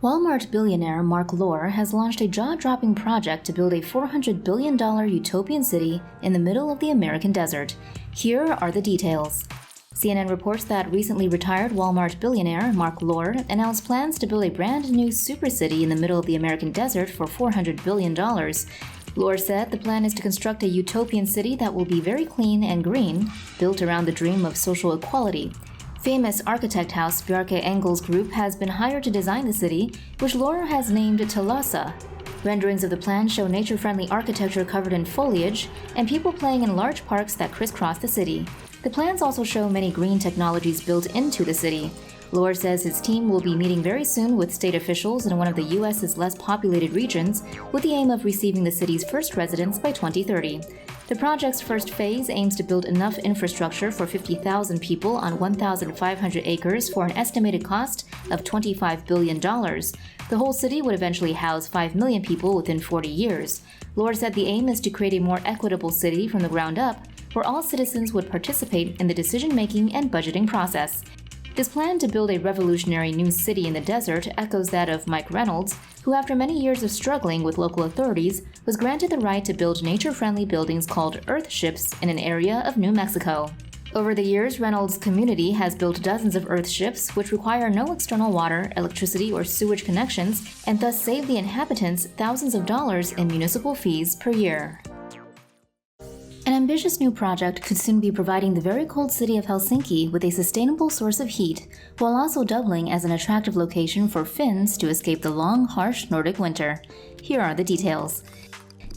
Walmart billionaire Marc Lore has launched a jaw-dropping project to build a $400 billion utopian city in the middle of the American desert. Here are the details. CNN reports that recently retired Walmart billionaire Marc Lore announced plans to build a brand new super city in the middle of the American desert for $400 billion. Lore said the plan is to construct a utopian city that will be very clean and green, built around the dream of social equality. Famous architect house Bjarke Ingels Group has been hired to design the city, which Lore has named Telosa. Renderings of the plan show nature-friendly architecture covered in foliage and people playing in large parks that crisscross the city. The plans also show many green technologies built into the city. Lore says his team will be meeting very soon with state officials in one of the U.S.'s less populated regions with the aim of receiving the city's first residents by 2030. The project's first phase aims to build enough infrastructure for 50,000 people on 1,500 acres for an estimated cost of $25 billion. The whole city would eventually house 5 million people within 40 years. Lore said the aim is to create a more equitable city from the ground up, where all citizens would participate in the decision-making and budgeting process. This plan to build a revolutionary new city in the desert echoes that of Mike Reynolds, who after many years of struggling with local authorities, was granted the right to build nature-friendly buildings called Earthships in an area of New Mexico. Over the years, Reynolds' community has built dozens of Earthships which require no external water, electricity, or sewage connections, and thus save the inhabitants thousands of dollars in municipal fees per year. An ambitious new project could soon be providing the very cold city of Helsinki with a sustainable source of heat, while also doubling as an attractive location for Finns to escape the long, harsh Nordic winter. Here are the details.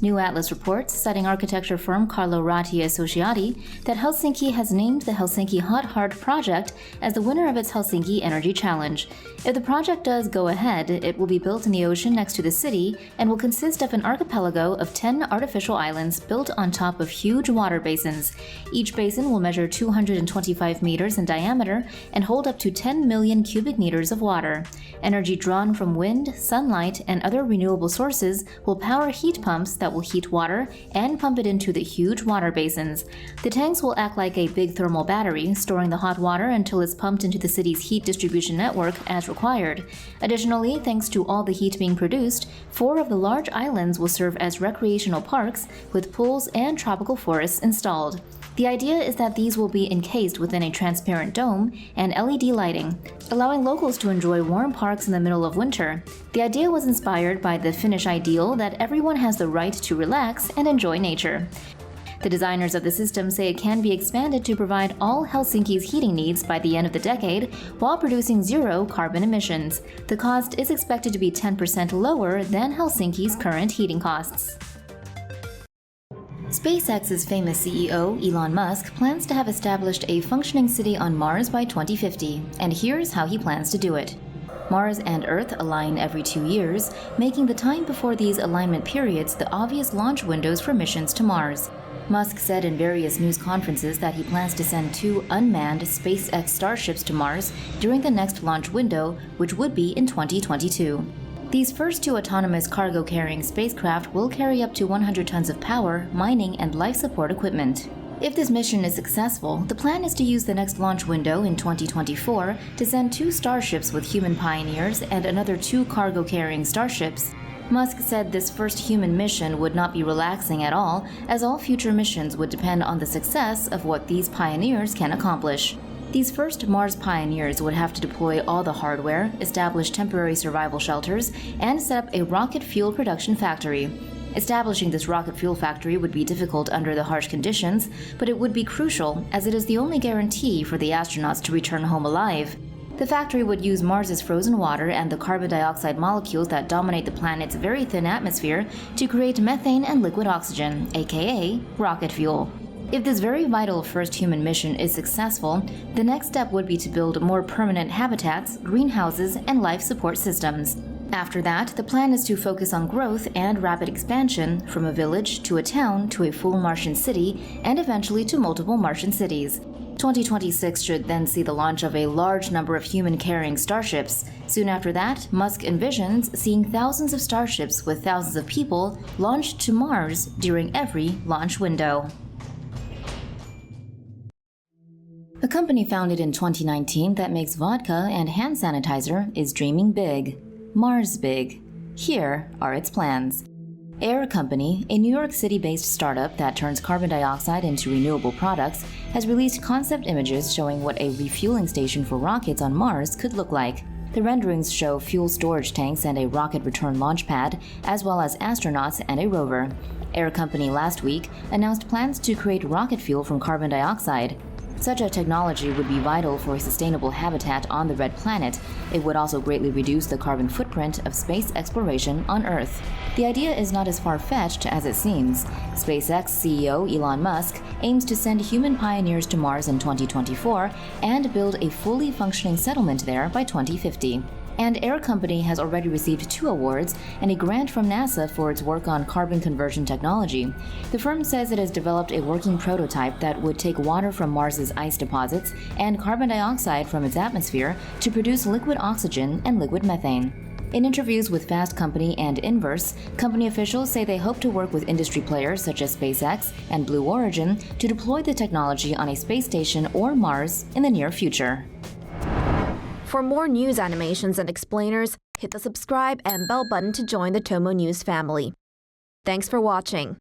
New Atlas reports, citing architecture firm Carlo Ratti Associati, that Helsinki has named the Helsinki Hot Heart project as the winner of its Helsinki Energy Challenge. If the project does go ahead, it will be built in the ocean next to the city and will consist of an archipelago of 10 artificial islands built on top of huge water basins. Each basin will measure 225 meters in diameter and hold up to 10 million cubic meters of water. Energy drawn from wind, sunlight, and other renewable sources will power heat pumps that will heat water and pump it into the huge water basins. The tanks will act like a big thermal battery, storing the hot water until it's pumped into the city's heat distribution network as required. Additionally, thanks to all the heat being produced, 4 of the large islands will serve as recreational parks with pools and tropical forests installed. The idea is that these will be encased within a transparent dome and LED lighting, allowing locals to enjoy warm parks in the middle of winter. The idea was inspired by the Finnish ideal that everyone has the right to relax and enjoy nature. The designers of the system say it can be expanded to provide all Helsinki's heating needs by the end of the decade while producing zero carbon emissions. The cost is expected to be 10% lower than Helsinki's current heating costs. SpaceX's famous CEO, Elon Musk, plans to have established a functioning city on Mars by 2050, and here's how he plans to do it. Mars and Earth align every 2 years, making the time before these alignment periods the obvious launch windows for missions to Mars. Musk said in various news conferences that he plans to send 2 unmanned SpaceX Starships to Mars during the next launch window, which would be in 2022. These first 2 autonomous cargo-carrying spacecraft will carry up to 100 tons of power, mining, and life support equipment. If this mission is successful, the plan is to use the next launch window in 2024 to send 2 Starships with human pioneers and another 2 cargo-carrying Starships. Musk said this first human mission would not be relaxing at all, as all future missions would depend on the success of what these pioneers can accomplish. These first Mars pioneers would have to deploy all the hardware, establish temporary survival shelters, and set up a rocket fuel production factory. Establishing this rocket fuel factory would be difficult under the harsh conditions, but it would be crucial as it is the only guarantee for the astronauts to return home alive. The factory would use Mars's frozen water and the carbon dioxide molecules that dominate the planet's very thin atmosphere to create methane and liquid oxygen, aka rocket fuel. If this very vital first human mission is successful, the next step would be to build more permanent habitats, greenhouses, and life support systems. After that, the plan is to focus on growth and rapid expansion from a village to a town to a full Martian city and eventually to multiple Martian cities. 2026 should then see the launch of a large number of human-carrying starships. Soon after that, Musk envisions seeing thousands of starships with thousands of people launched to Mars during every launch window. A company founded in 2019 that makes vodka and hand sanitizer is dreaming big. Mars big. Here are its plans. Air Company, a New York City-based startup that turns carbon dioxide into renewable products, has released concept images showing what a refueling station for rockets on Mars could look like. The renderings show fuel storage tanks and a rocket return launch pad, as well as astronauts and a rover. Air Company last week announced plans to create rocket fuel from carbon dioxide. Such a technology would be vital for a sustainable habitat on the Red Planet. It would also greatly reduce the carbon footprint of space exploration on Earth. The idea is not as far-fetched as it seems. SpaceX CEO Elon Musk aims to send human pioneers to Mars in 2024 and build a fully functioning settlement there by 2050. And Air Company has already received 2 awards and a grant from NASA for its work on carbon conversion technology. The firm says it has developed a working prototype that would take water from Mars's ice deposits and carbon dioxide from its atmosphere to produce liquid oxygen and liquid methane. In interviews with Fast Company and Inverse, company officials say they hope to work with industry players such as SpaceX and Blue Origin to deploy the technology on a space station or Mars in the near future. For more news animations and explainers, hit the subscribe and bell button to join the TomoNews family. Thanks for watching.